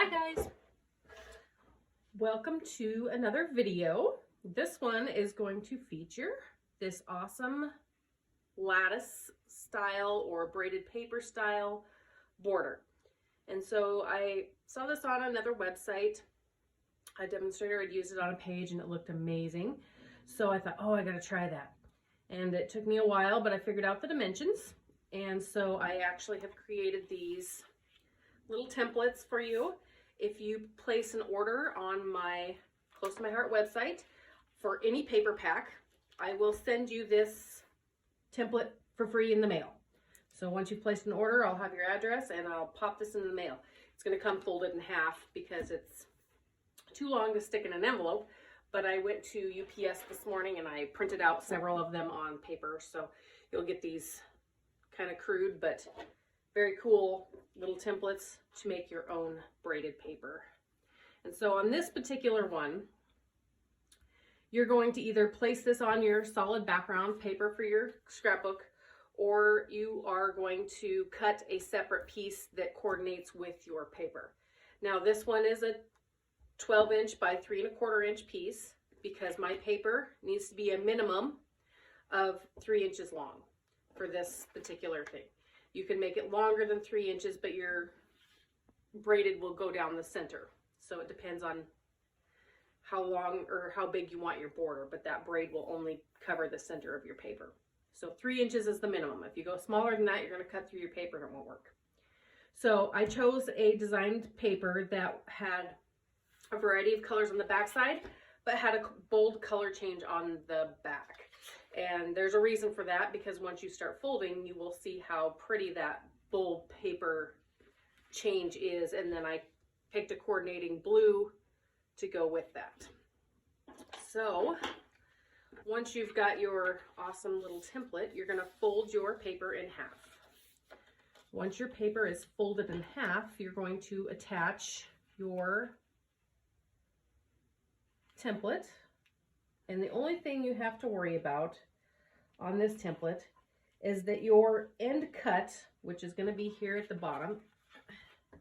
Hi guys, welcome to another video. This one is going to feature this awesome lattice style or braided paper style border. And so I saw this on another website. A demonstrator had used it on a page and it looked amazing. So I thought, oh, I gotta try that. And it took me a while, but I figured out the dimensions. And so I actually have created these little templates for you. If you place an order on my Close to My Heart website for any paper pack, I will send you this template for free in the mail. So once you've placed an order, I'll have your address and I'll pop this in the mail. It's going to come folded in half because it's too long to stick in an envelope, but I went to UPS this morning and I printed out several of them on paper, so you'll get these kind of crude but very cool little templates to make your own braided paper. And so on this particular one, you're going to either place this on your solid background paper for your scrapbook, or you are going to cut a separate piece that coordinates with your paper. Now this one is a 12-inch by 3¼ inch piece because my paper needs to be a minimum of 3 inches long for this particular thing. You can make it longer than 3 inches, but your braided will go down the center. So it depends on how long or how big you want your border, but that braid will only cover the center of your paper. So 3 inches is the minimum. If you go smaller than that, you're going to cut through your paper and it won't work. So I chose a designed paper that had a variety of colors on the back side, but had a bold color change on the back. And there's a reason for that, because once you start folding, you will see how pretty that bold paper change is. And then I picked a coordinating blue to go with that. So once you've got your awesome little template, you're going to fold your paper in half. Once your paper is folded in half, you're going to attach your template. And the only thing you have to worry about on this template is that your end cut, which is going to be here at the bottom,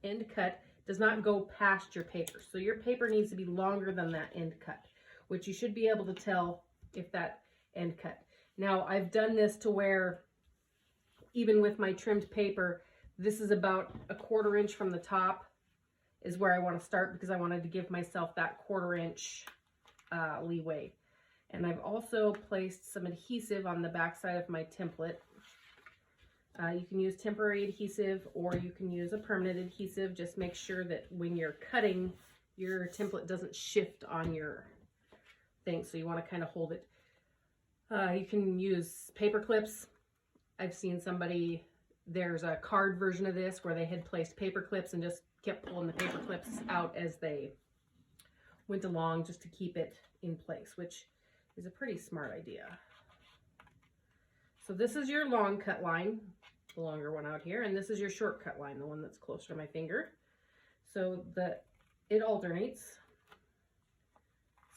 end cut does not go past your paper. So your paper needs to be longer than that end cut, which you should be able to tell if that end cut. Now I've done this to where even with my trimmed paper, this is about a 1/4 inch from the top is where I want to start, because I wanted to give myself that 1/4 inch leeway. And I've also placed some adhesive on the back side of my template. You can use temporary adhesive or you can use a permanent adhesive. Just make sure that when you're cutting, your template doesn't shift on your thing. So you want to kind of hold it. You can use paper clips. I've seen somebody, there's a card version of this where they had placed paper clips and just kept pulling the paper clips out as they went along just to keep it in place, which is a pretty smart idea. So this is your long cut line, the longer one out here, and this is your short cut line, the one that's closer to my finger. So it alternates.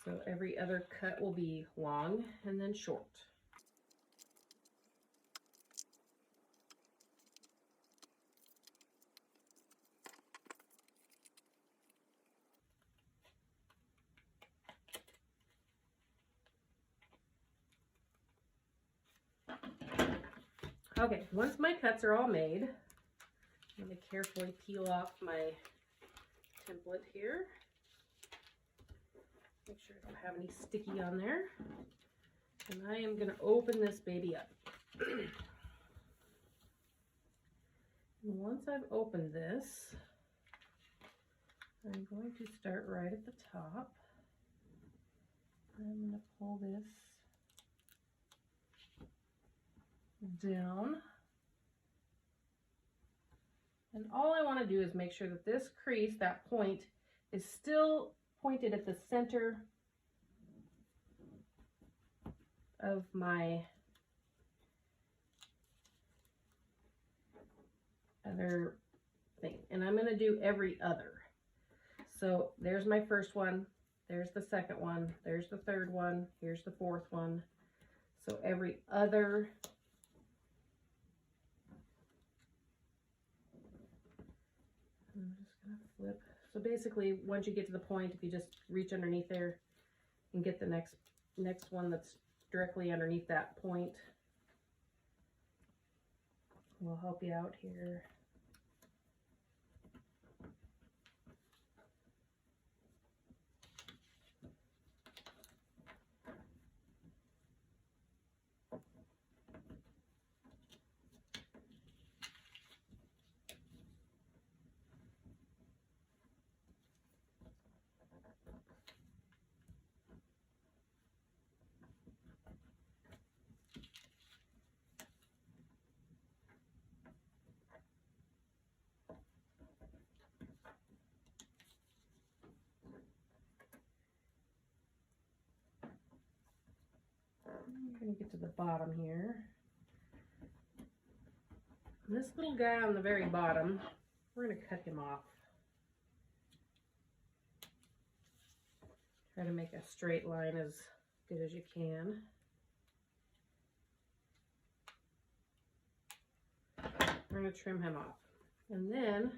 So every other cut will be long and then short. Okay, once my cuts are all made, I'm going to carefully peel off my template here. Make sure I don't have any sticky on there. And I am going to open this baby up. And once I've opened this, I'm going to start right at the top. I'm going to pull this down, and all I want to do is make sure that this crease, that point, is still pointed at the center of my other thing. And I'm going to do every other. So there's my first one, there's the second one, there's the third one, here's the fourth one. So every other I'm just gonna flip. So basically, once you get to the point, if you just reach underneath there and get the next one that's directly underneath that point, will help you out here. I'm going to get to the bottom here. And this little guy on the very bottom, we're going to cut him off. Try to make a straight line as good as you can. We're going to trim him off. And then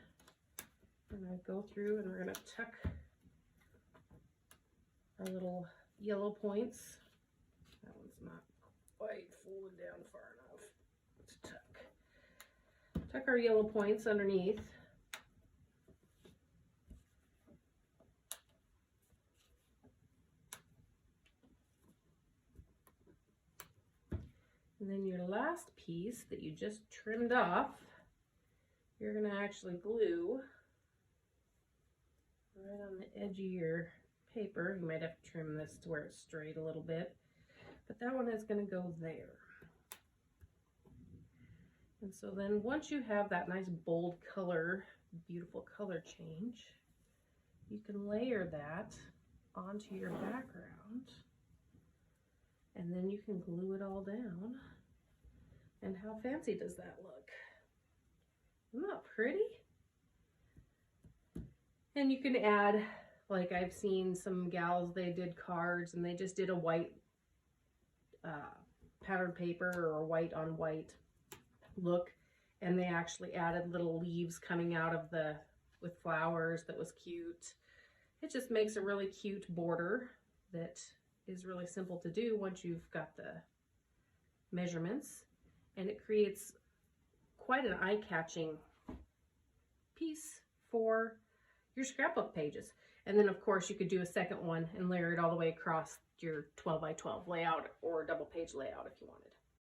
we're going to go through and we're going to tuck our little yellow points. That one's not quite folded down far enough. Let's tuck our yellow points underneath. And then your last piece that you just trimmed off, you're going to actually glue right on the edge of your paper. You might have to trim this to where it's straight a little bit, but that one is going to go there. And so then once you have that nice bold color, beautiful color change, you can layer that onto your background, and then you can glue it all down. And how fancy does that look? Isn't that pretty? And you can add, like I've seen some gals, they did cards and they just did a white patterned paper or a white on white look, and they actually added little leaves coming out of with flowers. That was cute. It just makes a really cute border that is really simple to do once you've got the measurements, and it creates quite an eye-catching piece for your scrapbook pages. And then of course you could do a second one and layer it all the way across your 12 by 12 layout or double page layout if you wanted.